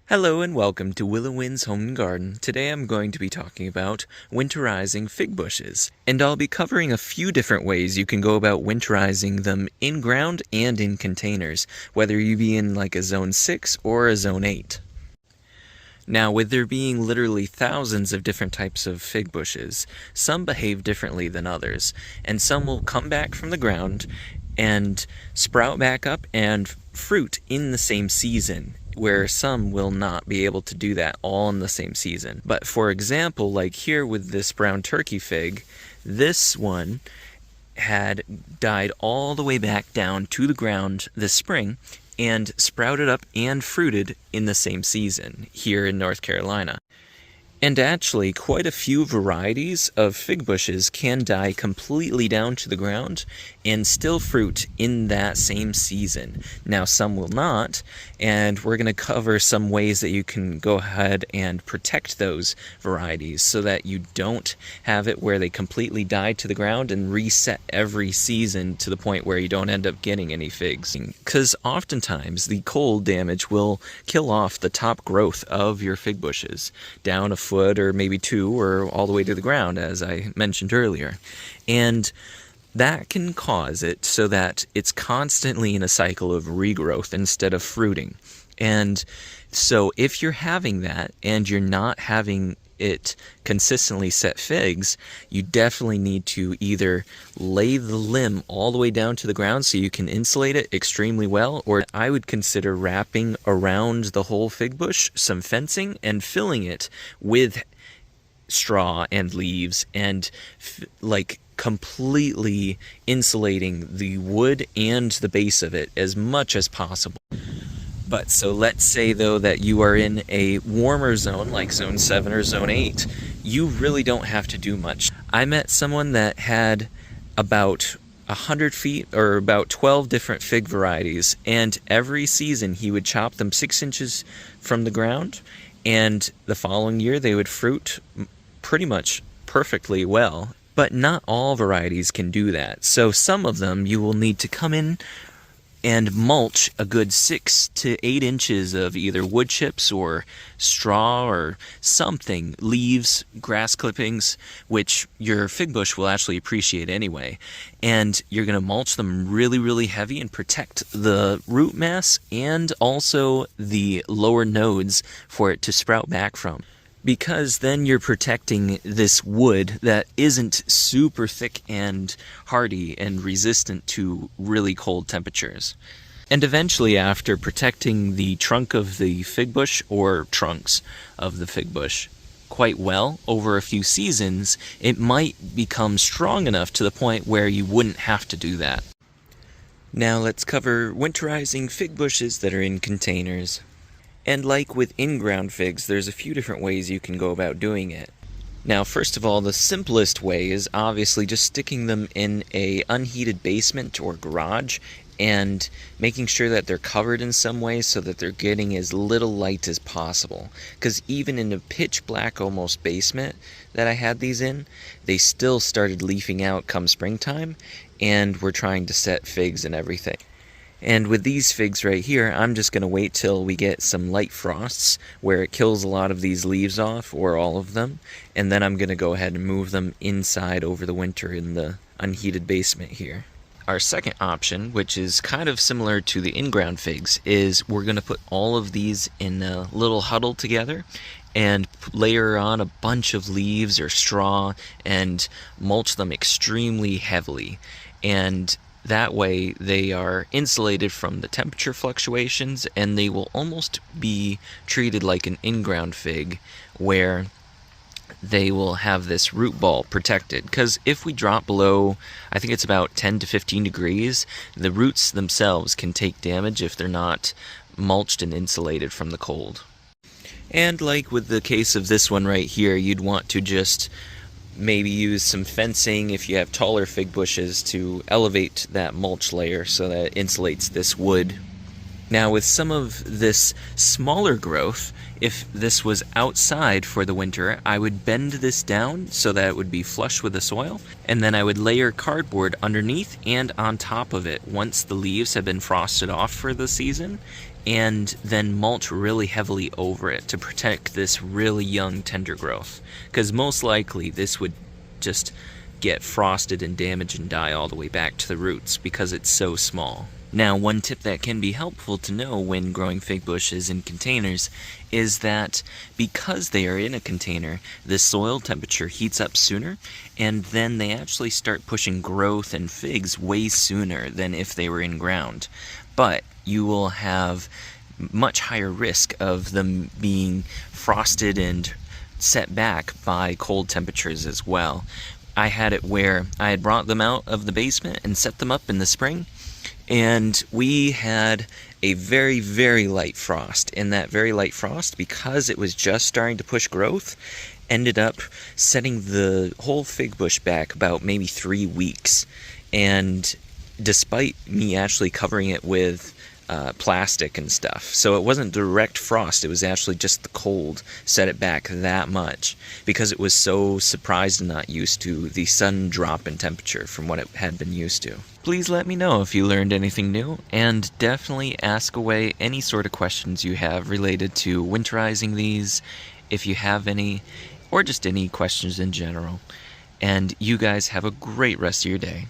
Hello and welcome to Willow Wind's Home and Garden. Today I'm going to be talking about winterizing fig bushes. And I'll be covering a few different ways you can go about winterizing them in ground and in containers, whether you be in like a zone 6 or a zone 8. Now, with there being literally thousands of different types of fig bushes, some behave differently than others, and some will come back from the ground and sprout back up and fruit in the same season, where some will not be able to do that all in the same season. But for example, like here with this brown turkey fig, this one had died all the way back down to the ground this spring and sprouted up and fruited in the same season here in North Carolina. And actually, quite a few varieties of fig bushes can die completely down to the ground and still fruit in that same season. Now, some will not, and we're going to cover some ways that you can go ahead and protect those varieties so that you don't have it where they completely die to the ground and reset every season to the point where you don't end up getting any figs. Because oftentimes, the cold damage will kill off the top growth of your fig bushes down a foot or maybe 2 or all the way to the ground, as I mentioned earlier. And that can cause it so that it's constantly in a cycle of regrowth instead of fruiting. And so if you're having that and you're not having it consistently set figs, you definitely need to either lay the limb all the way down to the ground so you can insulate it extremely well, or I would consider wrapping around the whole fig bush some fencing and filling it with straw and leaves and completely insulating the wood and the base of it as much as possible. But so let's say though that you are in a warmer zone like zone 7 or zone 8, you really don't have to do much. I met someone that had about 100 feet or about 12 different fig varieties, and every season he would chop them 6 inches from the ground, and the following year they would fruit pretty much perfectly well. But not all varieties can do that. So some of them you will need to come in and mulch a good 6 to 8 inches of either wood chips or straw or something, leaves, grass clippings, which your fig bush will actually appreciate anyway. And you're going to mulch them really, really heavy and protect the root mass and also the lower nodes for it to sprout back from. Because then you're protecting this wood that isn't super thick and hardy and resistant to really cold temperatures. And eventually, after protecting the trunk of the fig bush or trunks of the fig bush quite well over a few seasons, it might become strong enough to the point where you wouldn't have to do that. Now let's cover winterizing fig bushes that are in containers. And like with in-ground figs, there's a few different ways you can go about doing it. Now, first of all, the simplest way is obviously just sticking them in a unheated basement or garage and making sure that they're covered in some way so that they're getting as little light as possible. Because even in a pitch black almost basement that I had these in, they still started leafing out come springtime, and we're trying to set figs and everything. And with these figs right here, I'm just going to wait till we get some light frosts where it kills a lot of these leaves off, or all of them, and then I'm going to go ahead and move them inside over the winter in the unheated basement here. Our second option, which is kind of similar to the in-ground figs, is we're going to put all of these in a little huddle together and layer on a bunch of leaves or straw and mulch them extremely heavily. And that way they are insulated from the temperature fluctuations, and they will almost be treated like an in-ground fig where they will have this root ball protected. Because if we drop below, I think it's about 10 to 15 degrees, the roots themselves can take damage if they're not mulched and insulated from the cold. And like with the case of this one right here, you'd want to just maybe use some fencing if you have taller fig bushes to elevate that mulch layer so that it insulates this wood Now, with some of this smaller growth, if this was outside for the winter, I would bend this down so that it would be flush with the soil, and then I would layer cardboard underneath and on top of it once the leaves have been frosted off for the season, and then mulch really heavily over it to protect this really young tender growth, because most likely this would just get frosted and damage and die all the way back to the roots because it's so small. Now, one tip that can be helpful to know when growing fig bushes in containers is that because they are in a container, the soil temperature heats up sooner, and then they actually start pushing growth and figs way sooner than if they were in ground. But you will have much higher risk of them being frosted and set back by cold temperatures as well. I had it where I had brought them out of the basement and set them up in the spring, and we had a very, very light frost. And that very light frost, because it was just starting to push growth, ended up setting the whole fig bush back about maybe 3 weeks. And despite me actually covering it with plastic and stuff. So it wasn't direct frost, it was actually just the cold set it back that much because it was so surprised and not used to the sudden drop in temperature from what it had been used to. Please let me know if you learned anything new, and definitely ask away any sort of questions you have related to winterizing these, if you have any, or just any questions in general. And you guys have a great rest of your day.